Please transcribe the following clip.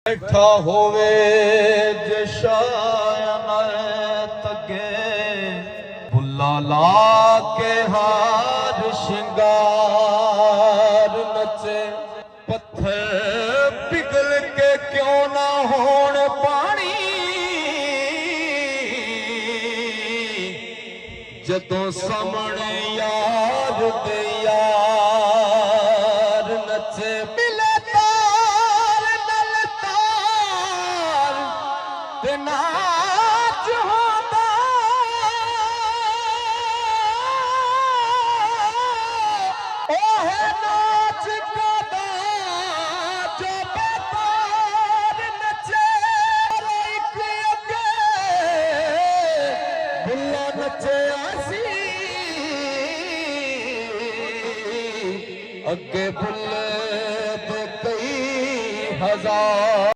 बैठा होवे जशायन तगे बुला ला के हार शिंगार नचे पत्थर पिघल के क्यों ना होण पानी जदों सामने यार दे यार नचे मिले तार नल तार ते नाच होंदा ओहे नाच कदा जो बेतार नचे एक अगे बुला नचे आसी अगे